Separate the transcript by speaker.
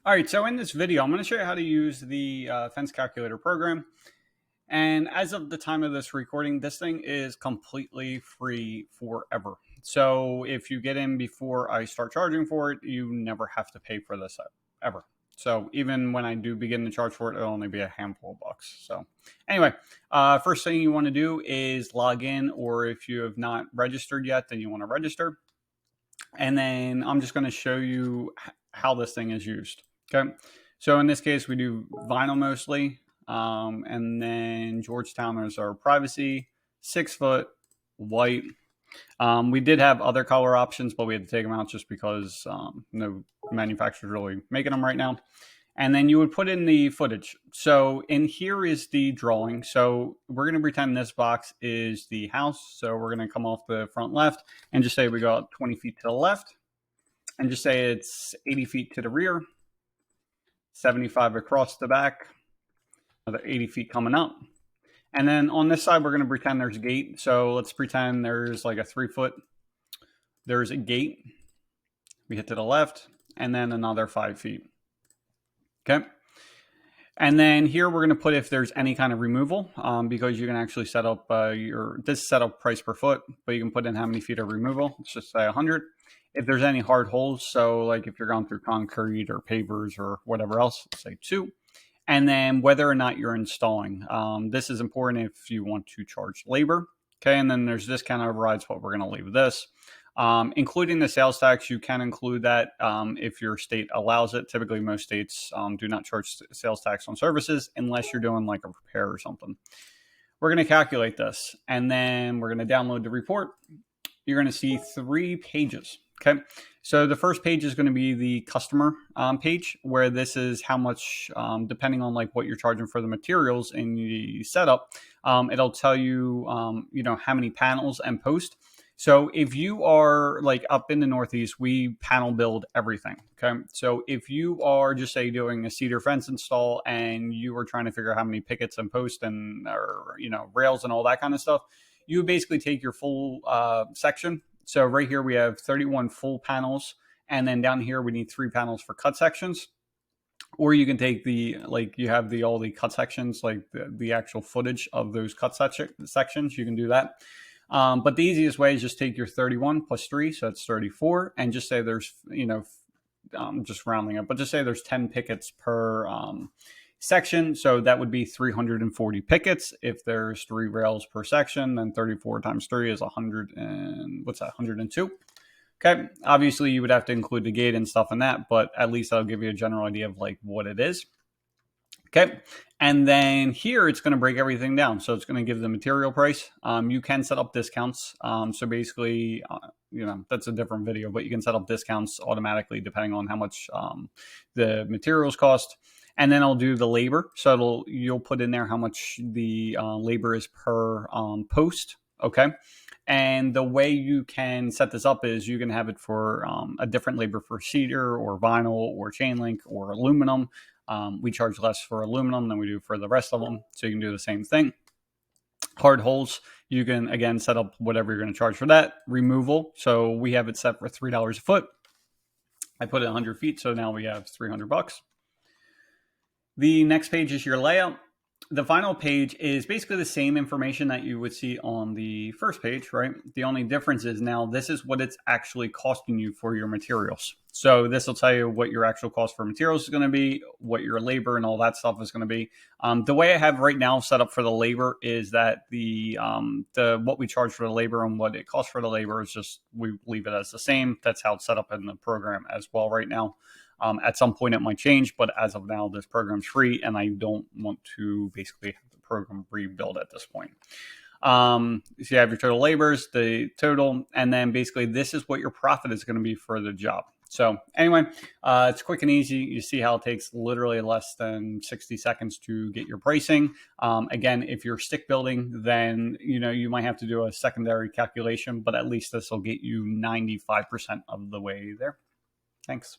Speaker 1: All right, so in this video, I'm going to show you how to use the fence calculator program. And as of the time of this recording, this thing is completely free forever. So if you get in before I start charging for it, you never have to pay for this ever. So even when I do begin to charge for it, it'll only be a handful of bucks. So anyway, first thing you want to do is log in, or if you have not registered yet, then you want to register. And then I'm just going to show you how this thing is used. Okay. So in this case, we do vinyl mostly. And then Georgetown is our privacy, 6 foot, white. We did have other color options, but we had to take them out just because no manufacturer's really making them right now. And then you would put in the footage. So in here is the drawing. So we're going to pretend this box is the house. So we're going to come off the front left and just say we got 20 feet to the left, and just say it's 80 feet to the rear, 75 across the back, another 80 feet coming up. And then on this side, we're going to pretend there's a gate. So let's pretend there's like a 3 foot. There's a gate. We hit to the left, and then another 5 feet. Okay. And then here we're going to put if there's any kind of removal, because you can actually set up this setup price per foot, but you can put in how many feet of removal. Let's just say 100. If there's any hard holes, so like if you're going through concrete or pavers or whatever else, say 2. And then whether or not you're installing. This is important if you want to charge labor. Okay, and then there's discount overrides, what we're going to leave this. Including the sales tax, you can include that if your state allows it. Typically, most states do not charge sales tax on services unless you're doing like a repair or something. We're going to calculate this, and then we're going to download the report. You're going to see 3 pages. Okay, so the first page is going to be the customer page, where this is how much, depending on like what you're charging for the materials in the setup, it'll tell you, how many panels and post. So if you are like up in the Northeast, we panel build everything. Okay. So if you are just say doing a cedar fence install and you are trying to figure out how many pickets and posts and, or, rails and all that kind of stuff, you would basically take your full section. So right here, we have 31 full panels. And then down here, we need 3 panels for cut sections. Or you can take you have all the cut sections, like the actual footage of those cut sections. You can do that. But the easiest way is just take your 31 plus 3, so it's 34, and just say there's, just rounding up, but just say there's 10 pickets per section. So that would be 340 pickets. If there's 3 rails per section, then 34 times 3 is 100 and what's that, 102. Okay. Obviously, you would have to include the gate and stuff in that, but at least that'll give you a general idea of like what it is. Okay. And then here it's going to break everything down. So it's going to give the material price. You can set up discounts. So basically, that's a different video, but you can set up discounts automatically depending on how much the materials cost. And then I'll do the labor. So you'll put in there how much the labor is per post. Okay. And the way you can set this up is you can have it for a different labor for cedar or vinyl or chain link or aluminum. We charge less for aluminum than we do for the rest of them. So you can do the same thing. Hard holes, you can, again, set up whatever you're going to charge for that. Removal, so we have it set for $3 a foot. I put it 100 feet, so now we have $300. The next page is your layout. The final page is basically the same information that you would see on the first page, right? The only difference is now this is what it's actually costing you for your materials. So this will tell you what your actual cost for materials is going to be, what your labor and all that stuff is going to be. The way I have right now set up for the labor is that the what we charge for the labor and what it costs for the labor is just, we leave it as the same. That's how it's set up in the program as well right now. At some point, it might change, but as of now, this program's free, and I don't want to basically have the program rebuild at this point. So you have your total labors, the total, and then basically this is what your profit is going to be for the job. So anyway, it's quick and easy. You see how it takes literally less than 60 seconds to get your pricing. Again, if you're stick building, then you might have to do a secondary calculation, but at least this will get you 95% of the way there. Thanks.